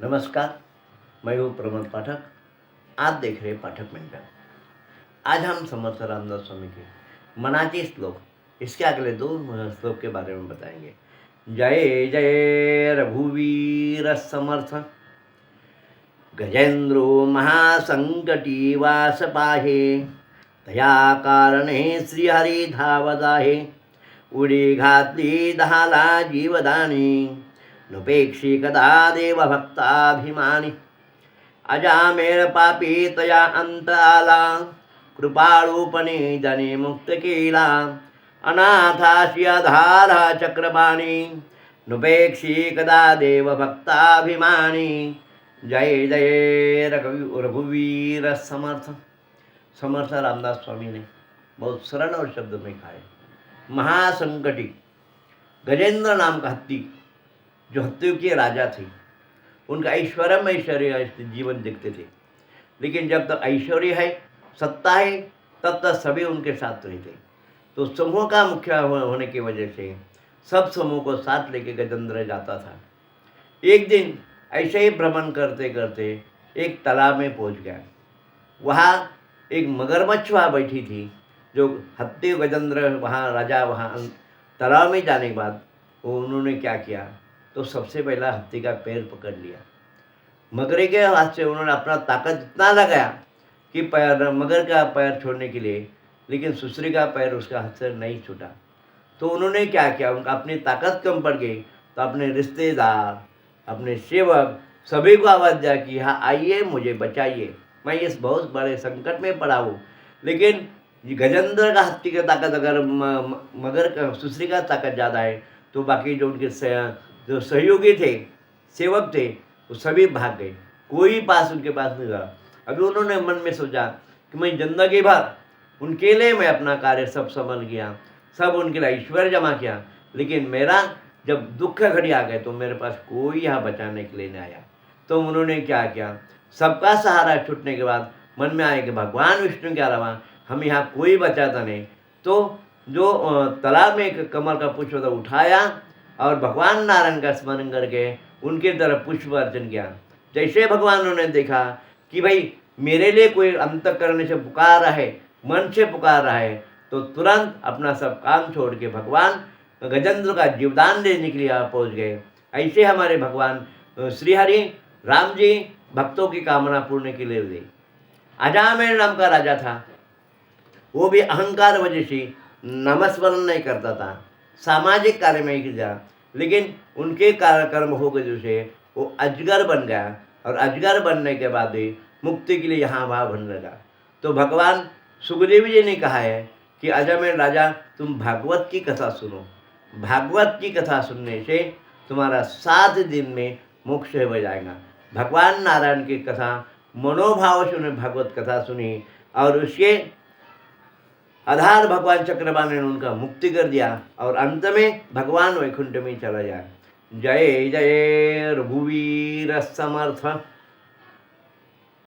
नमस्कार, मैं हूँ प्रमोद पाठक। आप देख रहे हैं पाठक मंडल। आज हम समर्थ रामदास स्वामी के मनाती श्लोक, इसके अगले दो श्लोक के बारे में बताएंगे। जय जय रघुवीर समर्थ, गजेंद्रो महासंकटी वास पाहे, तया कारणे श्रीहरी धावदाहे, उडी घातली दहाला जीवदानी, नुपेक्षी कदा देव भक्ताभिमानी, अजामेर पापी तया अंत आला, कृपाळूपणे जने मुक्त केला, अनाथाशी आधारा चक्रपाणी, नुपेक्षी कदा देव भक्ताभिमानी। जय जय रघुवीर समर्थ। समर्थ रामदास स्वामी ने बहुत सरल और शब्द में कहा है, महासंकटी, गजेंद्र नाम का हत्ती जो हत्तियों के राजा थे, उनका ऐश्वर्य जीवन देखते थे। लेकिन जब तक ऐश्वर्य है, सत्ता है, तब तक सभी उनके साथ रहते। तो समूह का मुख्य होने की वजह से सब समूह को साथ लेके गजेंद्र जाता था। एक दिन ऐसे ही भ्रमण करते करते एक तालाब में पहुंच गया। वहाँ एक मगरमच्छ वहाँ बैठी थी। जो हत्ती गजेंद्र वहाँ राजा वहाँ तालाब में जाने के बाद उन्होंने क्या किया, तो सबसे पहला हत्ती का पैर पकड़ लिया। मगरे के हाथ से उन्होंने अपना ताकत इतना लगाया कि पैर, मगर का पैर छोड़ने के लिए, लेकिन सुसरी का पैर उसका हाथ से नहीं छूटा। तो उन्होंने क्या किया, उनका अपनी ताकत कम पड़ गई, तो अपने रिश्तेदार, अपने सेवक सभी को आवाज़ दिया कि हाँ आइए, मुझे बचाइए, मैं इस बहुत बड़े संकट में पड़ा हूँ। लेकिन गजेंद्र का हत्ती की ताकत अगर मगर का सुसरी का ताकत ज़्यादा है, तो बाकी जो उनके जो सहयोगी थे, सेवक थे, वो सभी भाग गए। कोई पास उनके पास नहीं रहा। अभी उन्होंने मन में सोचा कि मैं जिंदगी भर उनके लिए मैं अपना कार्य सब संभल गया, सब उनके लिए ऐश्वर्य जमा किया, लेकिन मेरा जब दुख घड़ी आ गए तो मेरे पास कोई यहाँ बचाने के लिए नहीं आया। तो उन्होंने क्या किया, सबका सहारा छूटने के बाद मन में आया कि भगवान विष्णु के अलावा हम यहाँ कोई बचाता नहीं। तो जो तालाब में एक कमल का पुष्प था उठाया और भगवान नारायण का स्मरण करके उनके तरफ पुष्प अर्चन किया। जैसे भगवान ने देखा कि भाई मेरे लिए कोई अंतःकरण से पुकार रहा है, मन से पुकार रहा है, तो तुरंत अपना सब काम छोड़ के भगवान गजेंद्र का जीवदान देने के लिए पहुँच गए। ऐसे हमारे भगवान श्रीहरि राम जी भक्तों की कामना पूर्ण के लिए गए। अजामेर नाम का राजा था, वो भी अहंकार वजह से नामस्मरण नहीं करता था, सामाजिक कार्य में ही किया, लेकिन उनके कर्म हो गए से वो अजगर बन गया, और अजगर बनने के बाद भी मुक्ति के लिए यहाँ वहाँ बनने लगा। तो भगवान सुखदेव जी ने कहा है कि अजमेर राजा, तुम भागवत की कथा सुनो। भागवत की कथा सुनने से तुम्हारा 7 दिन में मोक्ष हो जाएगा। भगवान नारायण की कथा मनोभाव से उन्हें भागवत कथा सुनी, और उसके आधार भगवान चक्रपाणी ने उनका मुक्ति कर दिया, और अंत में भगवान वैकुंठ में चला जाए। जय जय रघुवीर समर्थ।